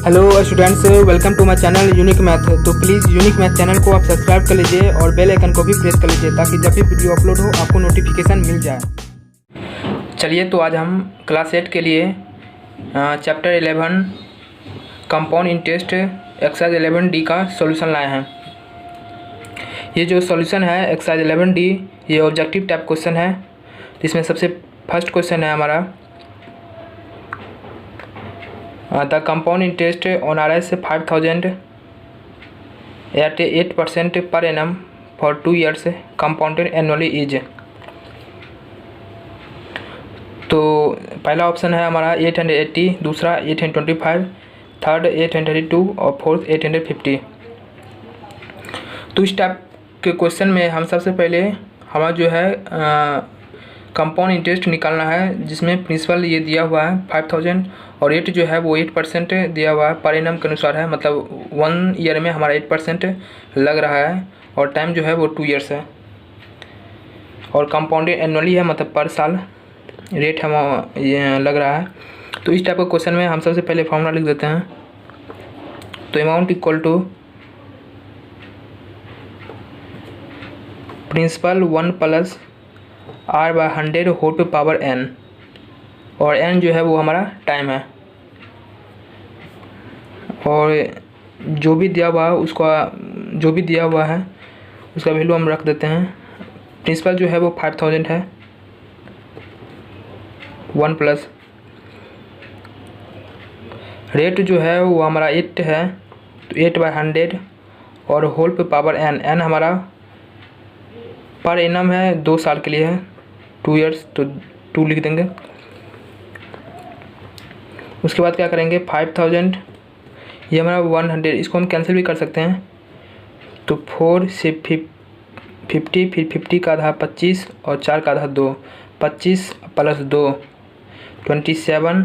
Hello students, welcome to my channel unique math. तो please unique math channel को आप subscribe कर लीजिए और बेल आइकन को भी प्रेस कर लीजिए ताकि जब भी वीडियो अपलोड हो आपको नोटिफिकेशन मिल जाए। चलिए, तो आज हम क्लास 8 के लिए chapter 11 compound interest exercise 11D का सॉल्यूशन लाए हैं। ये जो सॉल्यूशन है एक्सरसाइज 11D, ये ऑब्जेक्टिव टाइप क्वेश्चन है। इसमें सबसे फर्स्ट क्वेश्चन है हमारा, the compound interest on RS 5000 at 8% per annum for 2 years compounded annually is। तो पहला ऑप्शन है हमारा 880, दूसरा 825, थर्ड 832 और फोर्थ 850। तो इस टाइप के क्वेश्चन में हम सबसे पहले हमारा जो है कंपाउंड इंटरेस्ट निकालना है, जिसमें प्रिंसिपल ये दिया हुआ है 5000 और रेट जो है वो 8% दिया हुआ है, पर एनम के अनुसार है, मतलब 1 ईयर में हमारा 8% लग रहा है और टाइम जो है वो 2 ईयर्स है और कंपाउंडेड एनुअली है, मतलब पर साल रेट हम ये लग रहा है। तो इस टाइप का क्वेश्चन में हम सबसे पहले फॉर्मूला लिख देते हैं। तो amount equal to principal 1 plus R/100 whole पे पावर n, और n जो है वो हमारा टाइम है, और जो भी दिया हुआ है उसका वैल्यू हम रख देते हैं। प्रिंसिपल जो है वो 5000 है, 1 प्लस रेट जो है वो हमारा 8 है, तो 8/100 और होल पे पावर n हमारा पर एनम है, 2 साल के लिए है, 2 ईयर्स, तो 2 लिख देंगे। उसके बाद क्या करेंगे, 5000 ये हमारा 100, इसको हम कैंसिल भी कर सकते हैं। तो 4 से 50, फिर 50 का आधा 25 और 4 का आधा 2, 25 plus 2 27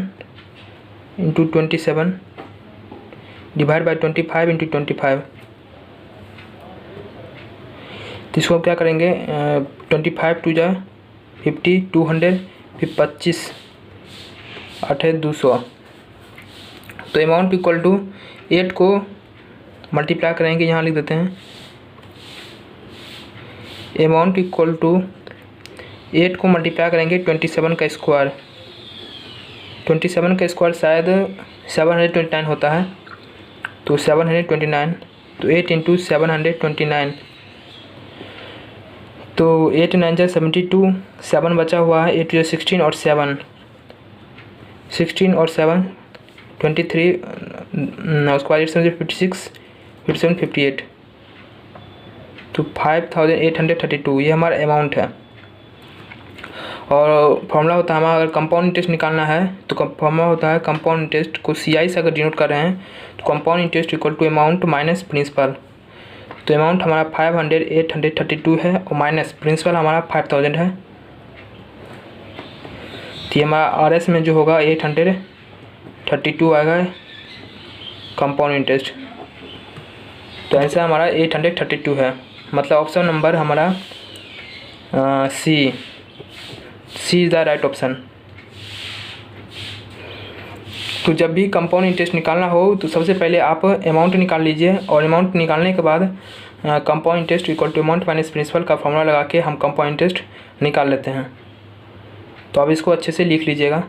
into 27 divide by 25 into 25। तो इसको क्या करेंगे, 25 टू जा 50, 200, फिर 25 8 200। तो अमाउंट इक्वल टू 8 को मल्टीप्लाई करेंगे, यहाँ लिख देते हैं। अमाउंट इक्वल टू 8 को मल्टीप्लाई करेंगे 27 का स्क्वायर। 27 का स्क्वायर शायद 729 होता है, तो 729, तो 8 इंटू 729, तो 8 9 जा 72, 7 बचा हुआ है, 8 जो 16 और 7 23, उसके बाद 8 7 56, 57 58, तो 5832 ये हमारा अमाउंट है। और फॉर्मूला होता है हमारा, अगर कंपाउंड इंटरेस्ट निकालना है तो फॉर्मूला होता है कंपाउंड इंटरेस्ट को CI से अगर डिनोट कर रहे हैं तो compound interest equal to amount minus principal. तो अमाउंट हमारा 832 है और माइनस प्रिंसिपल हमारा 5000 है, तो ये हमारा RS में जो होगा 832 आएगा कंपाउंड इंटरेस्ट। तो आंसर हमारा 832 है, मतलब ऑप्शन नंबर हमारा सी इज़ द राइट ऑप्शन। तो जब भी कंपाउंड इंटरेस्ट निकालना हो तो सबसे पहले आप अमाउंट निकाल लीजिए, और अमाउंट निकालने के बाद compound interest equal to amount minus principal का फॉर्मूला लगा के हम कंपाउंड इंटरेस्ट निकाल लेते हैं। तो आप इसको अच्छे से लिख लीजिएगा।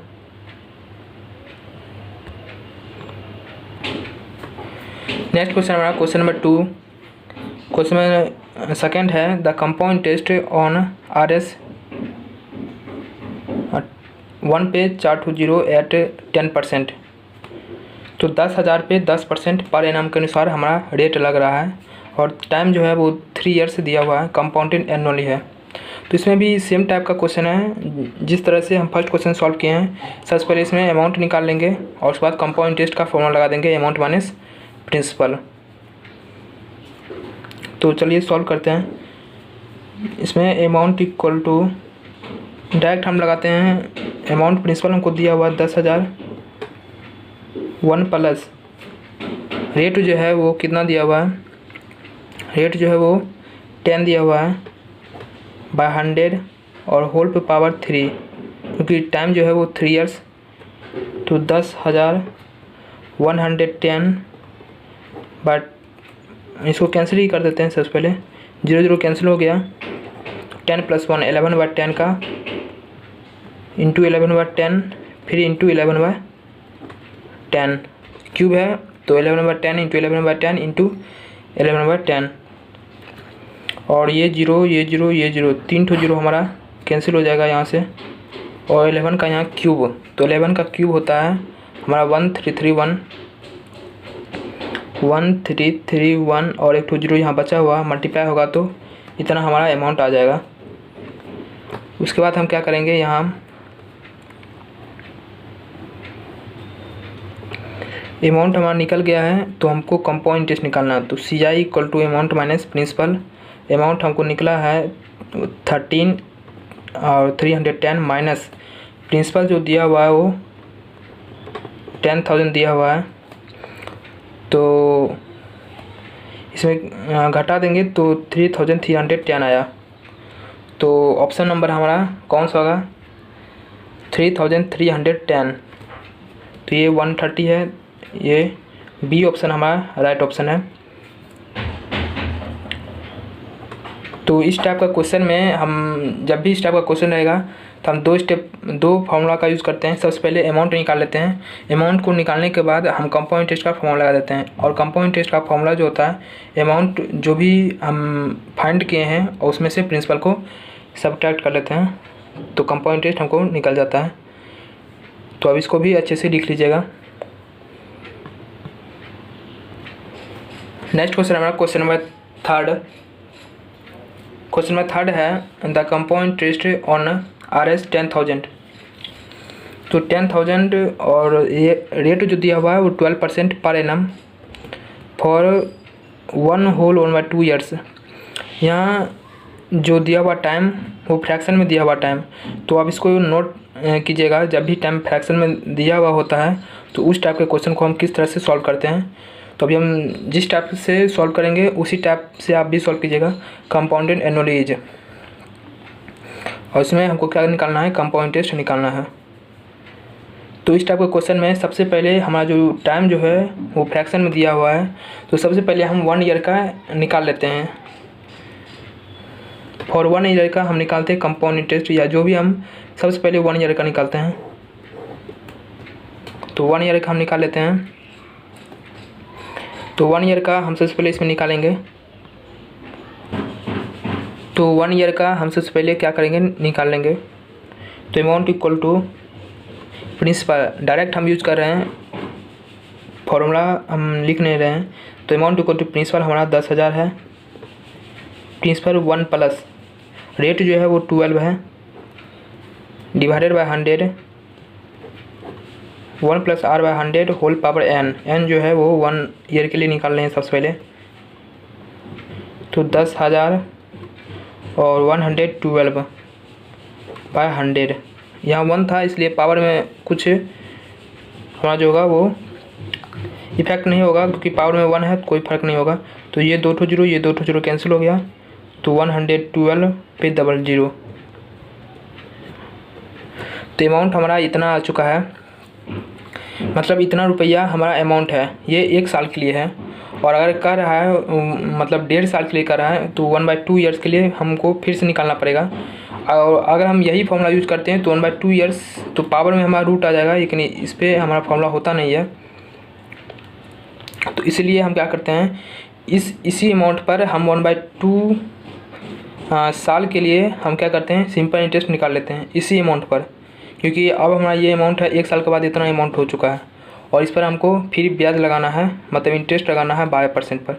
नेक्स्ट क्वेश्चन हमारा क्वेश्चन नंबर 2। क्वेश्चन में सेकेंड है, the compound interest on RS 1 पे 420 एट 10%। तो 10,000 पे 10% पर एनम के अनुसार हमारा रेट लग रहा है, और टाइम जो है वो 3 ईयर से दिया हुआ है, कंपाउंडेड एनुअली है। तो इसमें भी सेम टाइप का क्वेश्चन है, जिस तरह से हम फर्स्ट क्वेश्चन सॉल्व किए हैं। सबसे पहले इसमें अमाउंट निकाल लेंगे और उसके बाद कंपाउंड इंटरेस्ट का फॉर्मूला लगा देंगे, अमाउंट माइनस प्रिंसिपल। तो चलिए सॉल्व करते हैं। इसमें अमाउंट इक्वल टू डायरेक्ट हम लगाते हैं, अमाउंट प्रिंसिपल हमको दिया हुआ 10,000, 1 प्लस रेट जो है वो कितना दिया हुआ है, रेट जो है वो 10 दिया हुआ है बाय 100 और होल पे पावर 3, क्योंकि टाइम जो है वो 3 ईयर्स, तो 10,000 110 बट इसको कैंसिल ही कर देते हैं। सबसे पहले 0 0 कैंसिल हो गया। 10 + 1 11/10 का इंटू 11/10 फिर इंटू 11/10 क्यूब है तो 11/10 इंटू 11/10 इंटू 11/10 और ये 0 ये 0 ये 0 तीन ठो 0 हमारा कैंसिल हो जाएगा यहाँ से और 11 का यहाँ क्यूब तो 11 का क्यूब होता है हमारा 1331 और एक ठो 0 यहाँ बचा हुआ मल्टीप्लाई होगा तो इतना हमारा अमाउंट आ जाएगा। उसके बाद हम क्या करेंगे, यहाँ अमाउंट हमारा निकल गया है तो हमको कंपाउंड इंटरेस्ट निकालना है। तो CI = amount minus principal. Amount हमको निकला है 13 और 310 माइनस प्रिंसिपल जो दिया हुआ है वो 10,000 दिया हुआ है तो इसमें घटा देंगे तो 3,310 आया। तो ऑप्शन नंबर हमारा कौन सा होगा, 3,310। तो ये 130 है, ये बी ऑप्शन हमारा राइट ऑप्शन है। तो इस टाइप का क्वेश्चन में हम जब भी इस टाइप का क्वेश्चन रहेगा तो हम दो फार्मूला का यूज़ करते हैं। सबसे पहले अमाउंट निकाल लेते हैं। अमाउंट को निकालने के बाद हम कंपाउंड इंटरेस्ट का फार्मूला लगा देते हैं और कंपाउंड इंटरेस्ट का फार्मूला जो होता है अमाउंट जो भी हम फाइंड किए हैं और उसमें से प्रिंसिपल को सब्ट्रैक्ट कर लेते हैं तो कंपाउंड इंटरेस्ट हमको निकल जाता है। तो अब इसको भी अच्छे से लिख लीजिएगा। नेक्स्ट क्वेश्चन हमारा क्वेश्चन नंबर थर्ड है the compound interest on RS 10,000। तो 10,000 और ये रेट जो दिया हुआ है वो 12% पर एनम फॉर 1/2 ईयर्स। यहाँ जो दिया हुआ टाइम वो फ्रैक्शन में दिया हुआ टाइम, तो आप इसको नोट कीजिएगा। जब भी टाइम फ्रैक्शन में दिया हुआ होता है तो उस टाइप के क्वेश्चन को हम किस तरह से सॉल्व करते हैं। तो अभी हम जिस टाइप से सॉल्व करेंगे उसी टाइप से आप भी सॉल्व कीजिएगा। कंपाउंडेड एनुअल एज और इसमें हमको क्या निकालना है, कंपाउंड इंटरेस्ट निकालना है। तो इस टाइप के क्वेश्चन में सबसे पहले हमारा जो टाइम जो है वो फ्रैक्शन में दिया हुआ है तो सबसे पहले हम 1 ईयर का निकाल लेते हैं। फॉर 1 ईयर का हम निकालते हैं कंपाउंड इंटरेस्ट, या जो भी हम सबसे पहले 1 ईयर का निकालते हैं। तो 1 ईयर का हम निकाल लेते हैं। तो 1 ईयर का हम सबसे पहले इसमें निकालेंगे। तो 1 ईयर का हम सबसे पहले क्या करेंगे, निकाल लेंगे। तो amount equal to principal, direct हम यूज कर रहे हैं, फॉर्मूला हम लिख नहीं रहे हैं। तो अमाउंट इक्वल टू प्रिंसिपल हमारा 10,000 है, प्रिंसिपल 1 प्लस रेट जो है वो 12 है divided by 100 1 + R/100 whole power n जो है वो 1 ईयर के लिए निकाल रहे हैं सबसे पहले। तो 10,000 और 112/100, यहाँ 1 था इसलिए पावर में कुछ हमारा जो होगा वो इफेक्ट नहीं होगा, क्योंकि पावर में 1 है तो कोई फर्क नहीं होगा। तो ये 2 ठो 0 ये 2 ठो 0 कैंसिल हो गया तो 112 पे 00। तो अमाउंट हमारा इतना आ चुका है, मतलब इतना रुपया हमारा अमाउंट है। ये 1 साल के लिए है और अगर कर रहा है मतलब 1.5 साल के लिए कर रहा है तो 1/2 ईयर्स के लिए हमको फिर से निकालना पड़ेगा। और अगर हम यही फॉर्मूला यूज़ करते हैं तो 1/2 ईयर्स तो पावर में हमारा रूट आ जाएगा, लेकिन इस पर हमारा फॉर्मूला होता नहीं है। तो इसलिए हम क्या करते हैं, इसी अमाउंट पर हम 1/2 साल के लिए हम क्या करते हैं, सिंपल इंटरेस्ट निकाल लेते हैं इसी अमाउंट पर, क्योंकि अब हमारा ये अमाउंट है 1 साल के बाद इतना अमाउंट हो चुका है और इस पर हमको फिर ब्याज लगाना है, मतलब इंटरेस्ट लगाना है 12% पर।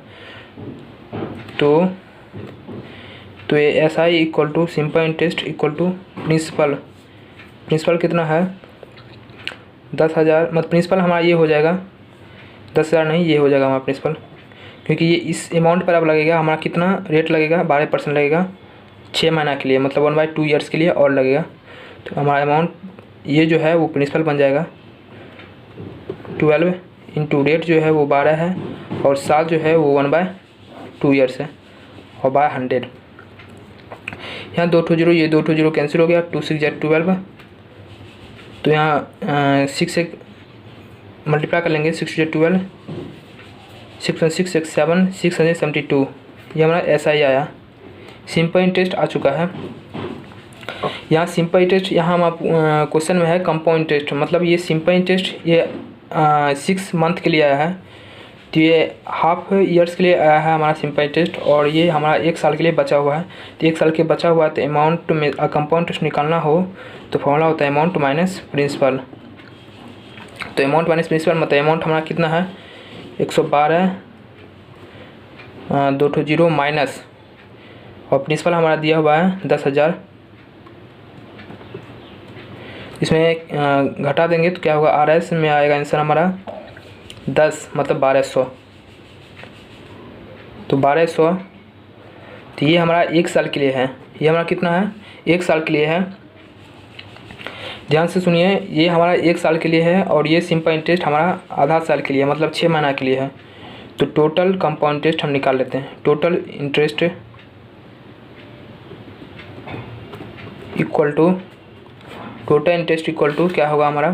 तो ये SI equal to simple interest equal to principal कितना है 10,000, मतलब प्रिंसिपल हमारा ये हो जाएगा 10,000 नहीं, ये हो जाएगा हमारा प्रिंसिपल, क्योंकि ये इस अमाउंट पर अब लगेगा हमारा कितना रेट लगेगा 12% लगेगा 6 महीना के लिए, मतलब 1/2 ईयर्स के लिए और लगेगा। तो हमारा अमाउंट ये जो है वो प्रिंसिपल बन जाएगा 12 इंटू रेट जो है वो 12 है और साल जो है वो 1/2 ईयर्स है और बाय 100। यहाँ 2 ठो 0 ये 2 ठो 0 कैंसिल हो गया, 2 6 12। तो यहाँ 6 से मल्टीप्लाई कर लेंगे 6 × 12 6 6 7 672, ये हमारा ऐसा ही आया। सिंपल इंटरेस्ट आ चुका है। यहाँ सिंपल इंटरेस्ट, यहाँ हम क्वेश्चन में है कंपाउंड इंटरेस्ट, मतलब ये सिंपल इंटरेस्ट ये 6 मंथ के लिए आया है, तो ये हाफ ईयर्स के लिए आया है हमारा सिंपल इंटरेस्ट, और ये हमारा 1 साल के लिए बचा हुआ है। तो 1 साल के बचा हुआ है, तो अमाउंट में कंपाउंड इंटरेस्ट निकालना हो तो फॉर्मूला होता है अमाउंट माइनस प्रिंसिपल। तो अमाउंट माइनस प्रिंसिपल मतलब अमाउंट हमारा कितना है 112 2 माइनस, और प्रिंसिपल हमारा दिया हुआ है 10,000। इसमें घटा देंगे तो क्या होगा, RS में आएगा आंसर हमारा 10 मतलब 1200। तो 1200, तो ये हमारा 1 साल के लिए है। ये हमारा कितना है 1 साल के लिए है। ध्यान से सुनिए, ये हमारा 1 साल के लिए है, और ये सिंपल इंटरेस्ट हमारा आधा साल के लिए मतलब 6 महीना के लिए है। तो टोटल कंपाउंड इंटरेस्ट हम निकाल लेते हैं। टोटल इंटरेस्ट इक्वल टू क्या होगा हमारा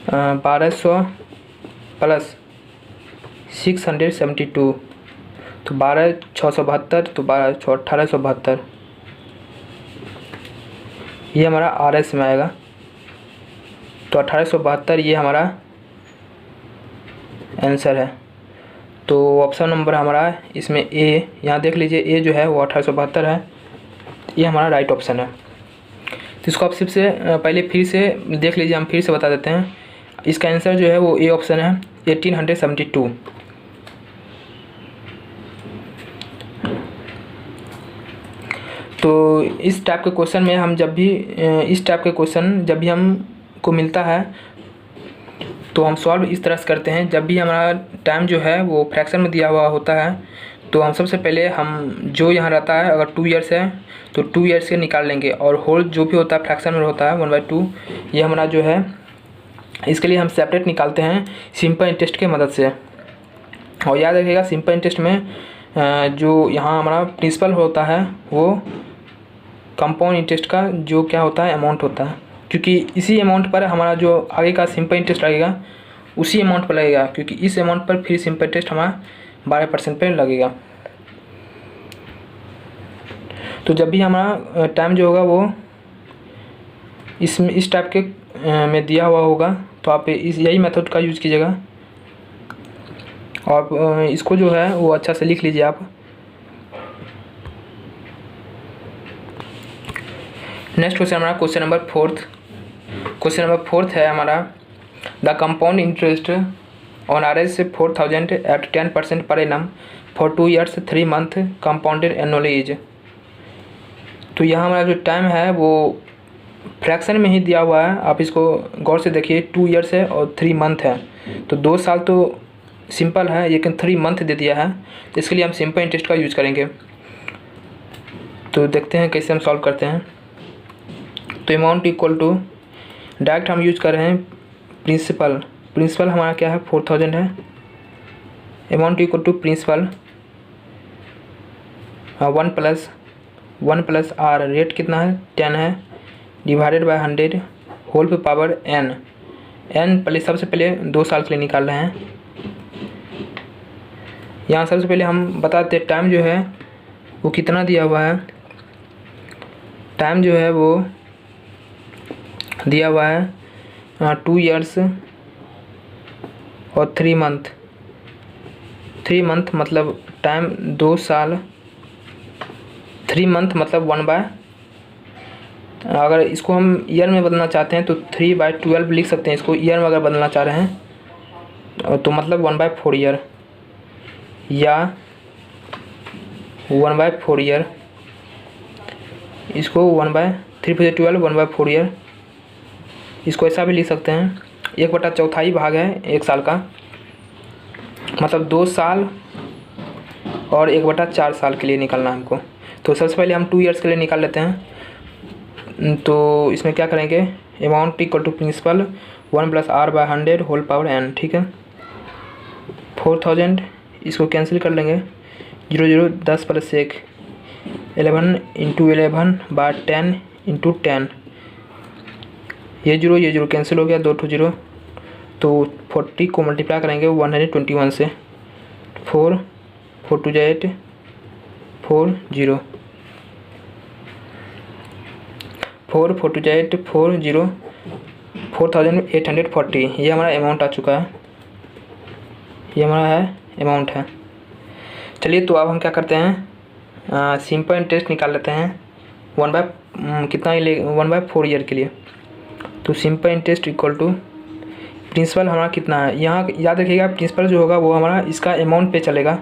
1200 प्लस 672, तो 12,672, तो 1872, ये हमारा RS में आएगा। तो 1872 ये हमारा आंसर है। तो ऑप्शन नंबर हमारा इसमें ए, यहाँ देख लीजिए ए जो है वो 1872 है, ये हमारा राइट ऑप्शन है। तो इसको आप सिर्फ से पहले फिर से देख लीजिए, हम फिर से बता देते हैं। इसका आंसर जो है वो ए ऑप्शन है 1872। तो इस टाइप के क्वेश्चन में हम जब भी हमको मिलता है तो हम सॉल्व इस तरह से करते हैं। जब भी हमारा टाइम जो है वो फ्रैक्शन में दिया हुआ होता है, तो हम सबसे पहले हम जो यहाँ रहता है अगर 2 ईयर्स है तो 2 ईयर्स के निकाल लेंगे, और होल जो भी होता है फ्रैक्शन में होता है 1/2, ये हमारा जो है इसके लिए हम सेपरेट निकालते हैं सिंपल इंटरेस्ट के मदद से। और याद रखिएगा सिंपल इंटरेस्ट में जो यहाँ हमारा प्रिंसिपल होता है वो कंपाउंड इंटरेस्ट का जो क्या होता है अमाउंट होता है, क्योंकि इसी अमाउंट पर हमारा जो आगे का सिंपल इंटरेस्ट लगेगा उसी अमाउंट पर लगेगा, क्योंकि इस अमाउंट पर फिर सिंपल इंटरेस्ट हमारा 12% पर लगेगा। तो जब भी हमारा टाइम जो होगा वो इस टाइप के में दिया हुआ होगा, तो आप यही मेथड का यूज़ कीजिएगा, और इसको जो है वो अच्छा से लिख लीजिए आप। नेक्स्ट क्वेश्चन हमारा क्वेश्चन नंबर 4 है हमारा, the compound interest on RS 4,000 at 10% per annum for 2 years 3 month compounded annually is. तो यहाँ हमारा जो टाइम है वो फ्रैक्शन में ही दिया हुआ है, आप इसको गौर से देखिए। 2 ईयर्स है और 3 मंथ है, तो 2 साल तो सिंपल है, लेकिन 3 मंथ दे दिया है, तो इसके लिए हम सिंपल इंटरेस्ट का यूज़ करेंगे। तो देखते हैं कैसे हम सॉल्व करते हैं। तो अमाउंट इक्वल टू डायरेक्ट हम यूज कर रहे हैं प्रिंसिपल हमारा क्या है 4,000 है। Amount equal to principal 1 plus R, rate कितना है 10 है, डिवाइडेड बाय 100 होल पे पावर n पहले सबसे पहले 2 साल के लिए निकाल रहे हैं। यहाँ सबसे पहले हम बताते हैं टाइम जो है वो कितना दिया हुआ है। टाइम जो है वो दिया हुआ है 2 ईयर्स और 3 मंथ। 3 मंथ मतलब टाइम 2 साल, 3 मंथ मतलब 1/, अगर इसको हम ईयर में बदलना चाहते हैं तो 3/12 लिख सकते हैं। इसको ईयर में अगर बदलना चाह रहे हैं तो मतलब 1/4 ईयर, या 1/4 ईयर, इसको 3/12 1/4 ईयर, इसको ऐसा भी लिख सकते हैं 1/4 भाग है 1 साल का, मतलब 2 साल और 1/4 साल के लिए निकालना हमको। तो सबसे पहले हम 2 ईयर्स के लिए निकाल लेते हैं। तो इसमें क्या करेंगे, amount equal to principal 1 plus R by 100 whole power n, ठीक है। 4,000 इसको कैंसिल कर लेंगे, 0 10 प्लस 1 11 इंटू 11 बाय 10 इंटू 10, ये 0 कैंसिल हो गया, 2 2 0 तो 40 को मल्टीप्लाई करेंगे 121 से, 4 4 2 8 4 0 4 4 2 8 4 0 4840 ये हमारा अमाउंट आ चुका है, ये हमारा है अमाउंट है। चलिए तो अब हम क्या करते हैं, सिंपल इंटरेस्ट निकाल लेते हैं 1/4 ईयर के लिए। तो simple interest equal to principal हमारा कितना है, यहाँ याद रखिएगा प्रिंसिपल जो होगा वो हमारा इसका अमाउंट पे चलेगा,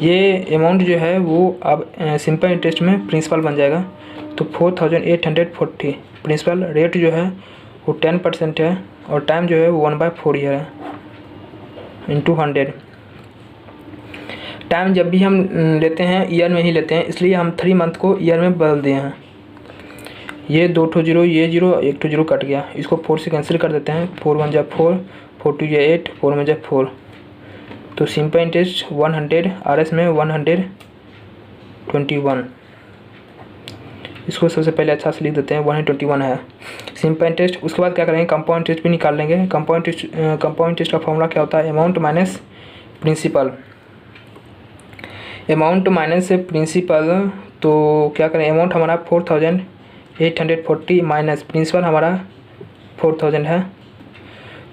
ये अमाउंट जो है वो अब सिंपल इंटरेस्ट में प्रिंसिपल बन जाएगा। तो 4840 प्रिंसिपल रेट जो है वो 10% है और टाइम जो है वो 1/4 ईयर है इंटू 100। टाइम जब भी हम लेते हैं ईयर में ही लेते हैं, इसलिए हम 3 मंथ को ईयर में बदल दिए हैं। ये 2 ठो 0, ये 0, 1 ठो 0 कट गया, इसको 4 से कैंसिल कर देते हैं। 4 1 जा 4, 4 2 जा 8, 4 में जा 4। तो सिंपल इंटरेस्ट 100 RS में 121, इसको सबसे पहले अच्छा से लिख देते हैं 121 है सिंपल इंटरेस्ट। उसके बाद क्या करेंगे, कंपाउंड इंटरेस्ट भी निकाल लेंगे। कंपाउंड इंटरेस्ट का फॉर्मूला क्या होता है, amount minus principal, amount minus principal. तो क्या करें, अमाउंट हमारा 4840 माइनस प्रिंसिपल हमारा 4000 है,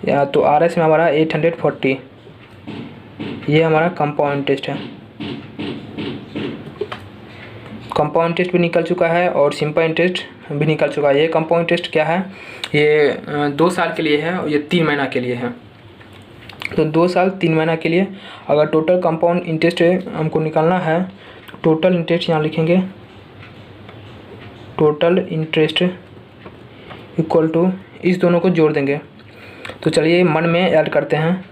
या तो RS में हमारा 840, ये हमारा कंपाउंड इंटरेस्ट है। कंपाउंड इंटरेस्ट भी निकल चुका है और सिंपल इंटरेस्ट भी निकल चुका है। ये कंपाउंड इंटरेस्ट क्या है, ये 2 साल के लिए है और ये 3 महीना के लिए है। तो 2 साल 3 महीना के लिए अगर टोटल कंपाउंड इंटरेस्ट हमको निकालना है, टोटल इंटरेस्ट यहाँ लिखेंगे, टोटल इंटरेस्ट इक्वल टू इस दोनों को जोड़ देंगे। तो चलिए मन में ऐड करते हैं।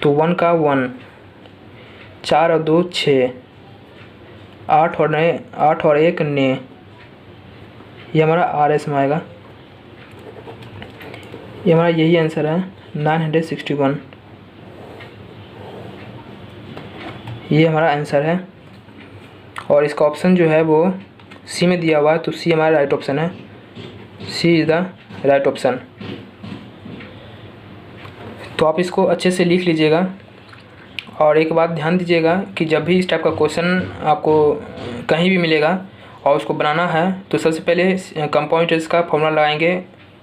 तो 1 का 1, 4 और 2 6, 8 और 1 9, ये हमारा RS में आएगा, ये हमारा यही आंसर है 961, ये हमारा आंसर है। और इसका ऑप्शन जो है वो सी में दिया हुआ है, तो सी हमारा राइट ऑप्शन है, सी इज़ द राइट ऑप्शन। तो आप इसको अच्छे से लिख लीजिएगा। और एक बात ध्यान दीजिएगा कि जब भी इस टाइप का क्वेश्चन आपको कहीं भी मिलेगा और उसको बनाना है, तो सबसे पहले कंपाउंड इंटरेस्ट का फॉर्मूला लगाएंगे।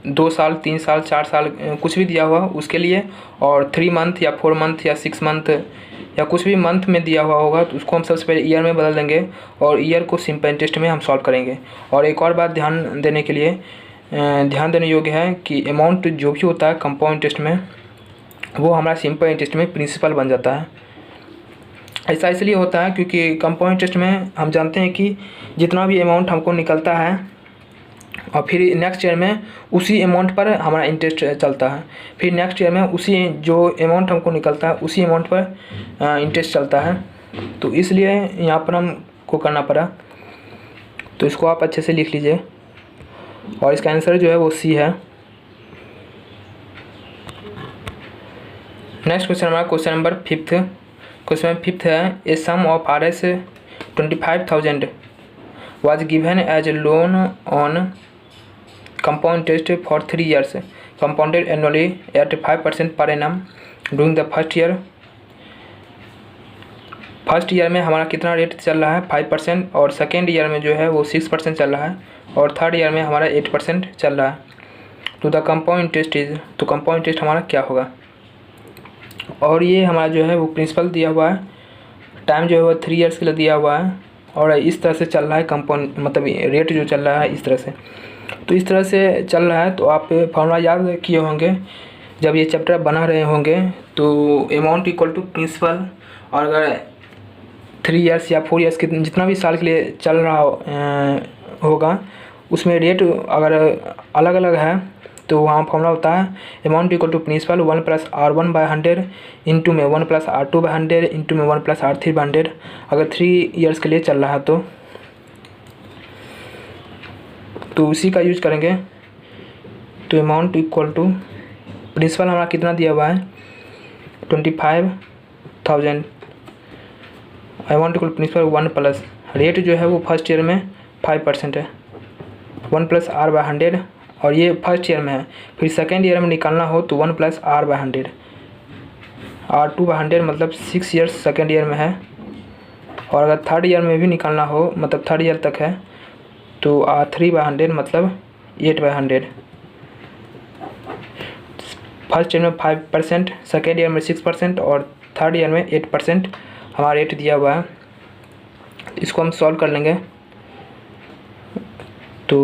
2 साल 3 साल 4 साल कुछ भी दिया हुआ उसके लिए, और 3 मंथ या 4 मंथ या 6 मंथ या कुछ भी मंथ में दिया हुआ होगा तो उसको हम सबसे पहले ईयर में बदल देंगे और ईयर को सिंपल इंटरेस्ट में हम सॉल्व करेंगे। और एक और बात ध्यान देने के लिए ध्यान देने योग्य है कि अमाउंट जो भी होता है कंपाउंड इंटरेस्ट में, वो हमारा सिंपल इंटरेस्ट में प्रिंसिपल बन जाता है। ऐसा इसलिए होता है क्योंकि कंपाउंड इंटरेस्ट में हम जानते हैं कि जितना भी अमाउंट हमको निकलता है और फिर नेक्स्ट ईयर में उसी अमाउंट पर हमारा इंटरेस्ट चलता है, फिर नेक्स्ट ईयर में उसी जो अमाउंट हमको निकलता है उसी अमाउंट पर इंटरेस्ट चलता है। तो इसलिए यहाँ पर हमको करना पड़ा। तो इसको आप अच्छे से लिख लीजिए और इसका आंसर जो है वो सी है। नेक्स्ट क्वेश्चन हमारा क्वेश्चन नंबर 5। क्वेश्चन 5 है, ए सम of RS 25,000 was given as a loan on compound interest for 3 years compounded annually at 5% per annum during the first year। First year में हमारा कितना रेट चल रहा है 5%, और सेकेंड ईयर में जो है वो 6% चल रहा है, और थर्ड ईयर में हमारा 8% चल रहा है। तो द कंपाउंड इंटरेस्ट इज, तो कंपाउंड इंटरेस्ट हमारा क्या होगा। और ये हमारा जो है वो प्रिंसिपल दिया हुआ है, टाइम जो है वो 3 ईयर्स के लिए दिया हुआ है, और इस तरह से चल रहा है कंपाउंड, मतलब रेट जो चल रहा है इस तरह से। तो इस तरह से चल रहा है। तो आप फॉर्मूला याद किए होंगे जब ये चैप्टर बना रहे होंगे। तो अमाउंट इक्वल टू प्रिंसिपल, और अगर 3 ईयर्स या 4 ईयर्स के जितना भी साल के लिए चल रहा होगा उसमें रेट अगर अलग अलग है तो वहाँ फॉर्मूला होता है amount equal to principal 1 + R1/100 into में 1 + R2/100 इंटू में 1 + R3/100 अगर 3 ईयर्स के लिए चल रहा है तो उसी का यूज करेंगे। तो अमाउंट इक्वल टू प्रिंसिपल हमारा कितना दिया हुआ है 25,000, अमाउंट इक्वल प्रिंसिपल 1 + रेट जो है वो फर्स्ट ईयर में 5% है, 1 + R/100 और ये फर्स्ट ईयर में है। फिर सेकेंड ईयर में निकालना हो तो 1 + R/100, R2/100 मतलब 6 ईयर्स सेकेंड ईयर में है। और अगर थर्ड ईयर में भी निकालना हो, मतलब थर्ड ईयर तक है, तो R3/100 मतलब 8/100। फर्स्ट ईयर में 5%, सेकेंड ईयर में 6% और थर्ड ईयर में 8% हमारा रेट दिया हुआ है। इसको हम सॉल्व कर लेंगे तो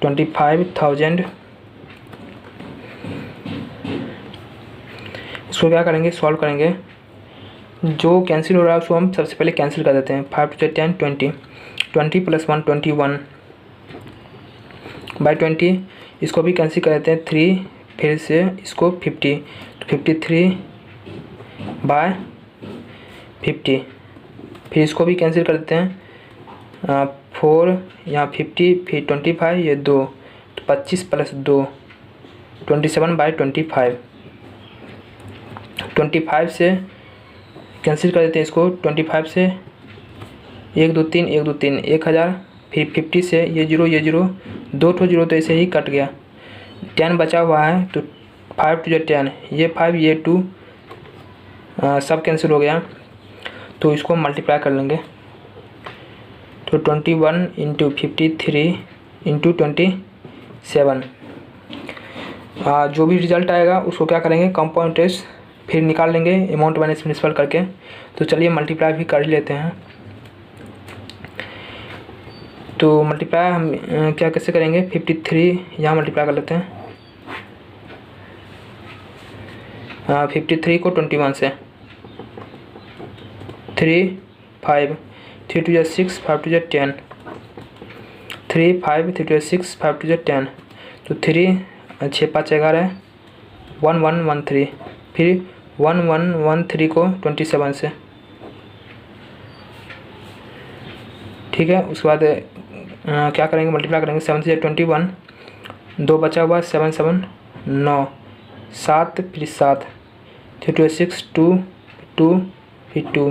25,000, इसको क्या करेंगे, सॉल्व करेंगे। जो कैंसिल हो रहा है उसको हम सबसे पहले कैंसिल कर देते हैं। 5 × 10 20, 20 + 1 21 बाई 20, इसको भी कैंसिल कर देते हैं। 3 फिर से इसको 50, तो 53/50, फिर इसको भी कैंसिल कर देते हैं। 4 यहाँ 50, फिर 25, ये 2, तो 25 + 2 27/25। 25 से कैंसिल कर देते हैं इसको। 25 से 1 2 3 1 2 3 1000, फिर 50 से ये 0 ये 0, 2 ठो 0 तो ऐसे ही कट गया। 10 बचा हुआ है, तो 5 × 10, ये 5 ये 2 सब कैंसिल हो गया। तो इसको मल्टीप्लाई कर लेंगे, तो 21 × 53 × 27। जो भी रिजल्ट आएगा उसको क्या करेंगे, कंपाउंड इंटरेस्ट फिर निकाल लेंगे अमाउंट माइनस प्रिंसिपल करके। तो चलिए मल्टीप्लाई भी कर लेते हैं। तो मल्टीप्लाई हम क्या कैसे करेंगे, 53 यहाँ मल्टीप्लाई कर लेते हैं। 53 को 21 से, 3 5 3 2 6 5 2 10, 3 5 3 2 6 5 2 10, तो 3 6 5 11 1 1 1 3, फिर 1 1 1 3 को 27 से, ठीक है। उसके बाद क्या करेंगे, मल्टीप्लाई करेंगे। 7 से 21, 2 बचा हुआ, 7 7 9, 7 फिर 7, 3 2 6 2 2 फिर 2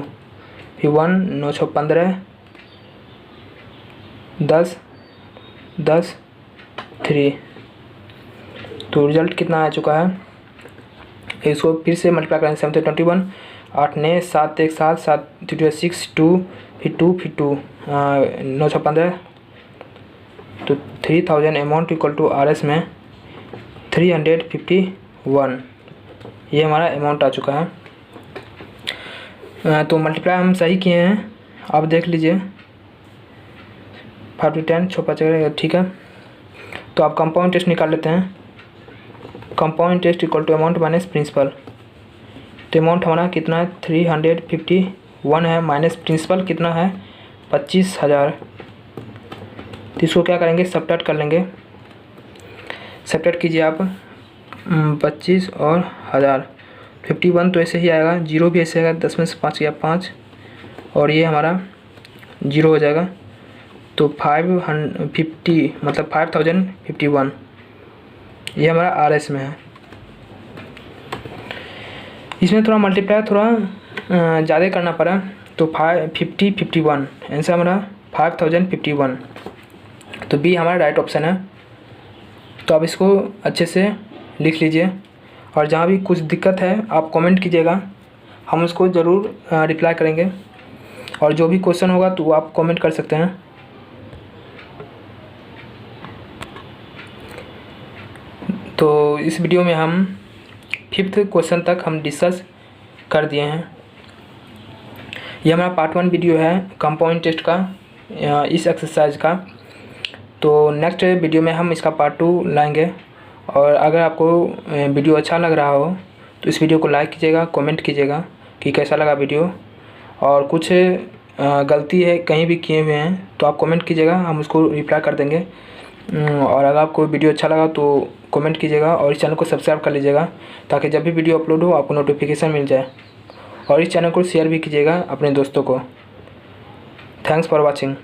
फिर 1 9 6 15 10 10 3। तो रिजल्ट कितना आ चुका है, इसको फिर से मल्टीप्लाई करेंगे। 7 से 21, 8 9 7 1 7 7 3 2 6 2 फिर 2 फिर 2 9 6 15, तो 3000 अमाउंट इक्वल टू RS में 351, ये हमारा अमाउंट आ चुका है। तो मल्टीप्लाई हम सही किए हैं, आप देख लीजिए। 5 × 10 6 5 ठीक है। तो आप कंपाउंड इंटरेस्ट निकाल लेते हैं। Compound interest equal to amount minus principal. तो अमाउंट हमारा कितना है, 351 है, माइनस प्रिंसिपल कितना है, 25,000। तो इसको क्या करेंगे, सब्ट्रैक्ट कर लेंगे। सब्ट्रैक्ट कीजिए आप 25 और 1000, 51 तो ऐसे ही आएगा, 0 भी ऐसे आएगा, 10 में से 5 गया 5, और ये हमारा 0 हो जाएगा। तो 550 मतलब 5051, ये हमारा RS में है। इसमें थोड़ा मल्टीप्लाई थोड़ा ज़्यादा करना पड़ा, तो 51 आंसर हमारा 5051। तो बी हमारा राइट ऑप्शन है। तो आप इसको अच्छे से लिख लीजिए, और जहाँ भी कुछ दिक्कत है आप कमेंट कीजिएगा, हम उसको ज़रूर रिप्लाई करेंगे। और जो भी क्वेश्चन होगा तो आप कमेंट कर सकते हैं। तो इस वीडियो में हम 5th क्वेश्चन तक हम डिस्कस कर दिए हैं। ये हमारा पार्ट 1 वीडियो है कंपाउंड इंटरेस्ट का, इस एक्सरसाइज का। तो नेक्स्ट वीडियो में हम इसका पार्ट 2 लाएंगे। और अगर आपको वीडियो अच्छा लग रहा हो तो इस वीडियो को लाइक कीजिएगा, कमेंट कीजिएगा कि कैसा लगा वीडियो, और कुछ गलती है कहीं भी किए हुए हैं तो आप कमेंट कीजिएगा, हम उसको रिप्लाई कर देंगे। और अगर आपको वीडियो अच्छा लगा तो कमेंट कीजिएगा, और इस चैनल को सब्सक्राइब कर लीजिएगा ताकि जब भी वीडियो अपलोड हो आपको नोटिफिकेशन मिल जाए। और इस चैनल को शेयर भी कीजिएगा अपने दोस्तों को। Thanks for watching.